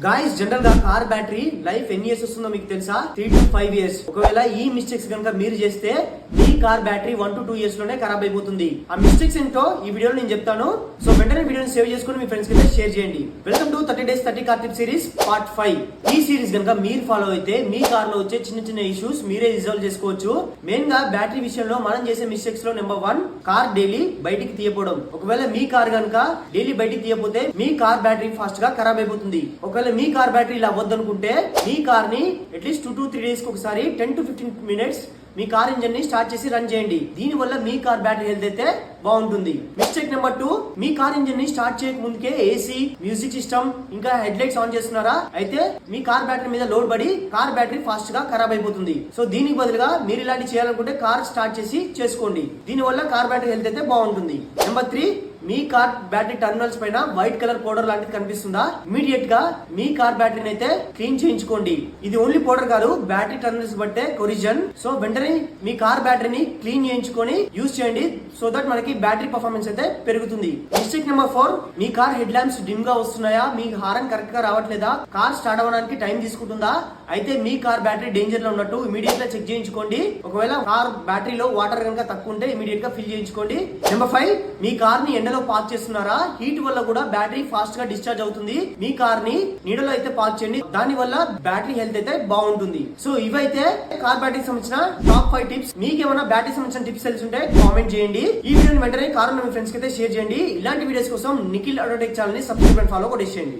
Guys general గా car battery life ఎన్ని years వస్తుందో మీకు తెలుసా? 3 to 5 ఇయర్స్. ఒకవేళ ఈ మిస్టేక్స్ కనుక మీరు చేస్తే మీ కార్ బ్యాటరీ 1 to 2 ఇయర్స్ లోనే ఖరాబ్ అయిపోతుంది. ఆ మిస్టేక్స్ ఏంటో ఈ వీడియోలో నేను చెప్తాను. సో వెంటనే వీడియోని సేవ్ చేసుకుని మీ ఫ్రెండ్స్ కి షేర్ చేయండి. Welcome to 30 days 30 car tip series part 5. ఈ సిరీస్ కనుక మీరు ఫాలో అయితే మీ కార్ లో వచ్చే చిన్న చిన్న ఇష్యూస్ మీరే రిజాల్వ్ చేసుకోవచ్చు. మెయిన్ గా బ్యాటరీ విషయంలో మనం చేసే మిస్టేక్స్ లో నెంబర్ 1, కార్ డైలీ బయటికి తీయపోవడం. ఒకవేళ మీ కార్ కనుక డైలీ బయటికి తీయపోతే మీ కార్ బ్యాటరీ ఫాస్ట్ గా ఖరాబ్ అయిపోతుంది. ఒకవేళ మీ కార్ బ్యాటరీ ఇలా వద్దనుకుంటే మీ కార్ ని అట్లీస్ట్ 2 to 3 days కి ఒకసారి 10 to 15 minutes me car engine ని స్టార్ట్ చేసి రన్ చేయండి. దీని వల్ల మీ కార్ బ్యాటరీ హెల్త్ అయితే బాగుంటుంది. మిస్టేక్ నెంబర్ 2, మీ కార్ ఇంజన్ ని స్టార్ట్ చేయక ముందుకే ఏసీ, మ్యూజిక్ సిస్టమ్ ఇంకా హెడ్ లైట్స్ ఆన్ చేస్తున్నారా? అయితే మీ కార్ బ్యాటరీ మీద లోడ్ పడి కార్ బ్యాటరీ ఫాస్ట్ గా ఖరాబ్ అయిపోతుంది. సో దీనికి బదులుగా మీరు ఇలాంటి చేయాలనుకుంటే కార్ స్టార్ట్ చేసి చేసుకోండి. దీని వల్ల కార్ బ్యాటరీ హెల్త్ అయితే బాగుంటుంది. నెంబర్ 3, మీ కార్ బ్యాటరీ టర్మినల్స్ పైన వైట్ కలర్ పౌడర్ లాంటిది కనిపిస్తుందా? ఇమీడియట్ గా మీ కార్ బ్యాటరీని అయితే క్లీన్ చేయించుకోండి. ఇది ఓన్లీ పౌడర్ కాదు, బ్యాటరీ టర్మినల్స్ బట్టే కొరిజన్. సో వెంటనే మీ కార్ బ్యాటరీని క్లీన్ చేయించుకొని యూజ్ చేయండి. సో దట్ మనకి బ్యాటరీ పర్ఫార్మెన్స్ అయితే పెరుగుతుంది. మిస్టేక్ నెంబర్ 4, మీ కార్ హెడ్ ల్యాంప్స్ డిమ్ గా వస్తున్నాయా? మీ హారన్ కరెక్ట్ గా రావట్లేదా? కార్ స్టార్ట్ అవ్వడానికి టైం తీసుకుంటుందా? అయితే మీ కార్ బ్యాటరీ డేంజర్ లో ఉన్నట్టు ఇమీడియట్ గా చెక్ చేయించుకోండి. ఒకవేళ కార్ బ్యాటరీలో వాటర్ కనుక తక్కువ ఉంటే ఇమీడియట్ గా ఫిల్ చేయించుకోండి. నెంబర్ 5, మీ కార్ ని ఎండలో పార్క్ చేస్తున్నారా? హీట్ వల్ల కూడా బ్యాటరీ ఫాస్ట్ గా డిశ్చార్జ్ అవుతుంది. మీ కార్ ని నీడలో అయితే పార్క్ చేయండి. దాని వల్ల బ్యాటరీ హెల్త్ అయితే బాగుంటుంది. సో ఇవైతే కార్ బ్యాటరీకి సంబంధించిన టాప్ 5 టిప్స్. మీకు ఏమైనా బ్యాటరీ సంబంధించిన టిప్స్ తెలిసి ఉంటే కామెంట్ చేయండి. ఈ వీడియోని వెంటనే కార్ మీ ఫ్రెండ్స్ కి అయితే షేర్ చేయండి. ఇలాంటి వీడియోస్ కోసం నిఖిల్ ఆటోటెక్ ఛానల్ ని సబ్స్క్రైబ్ అండ్ ఫాలో కూడా చేయండి.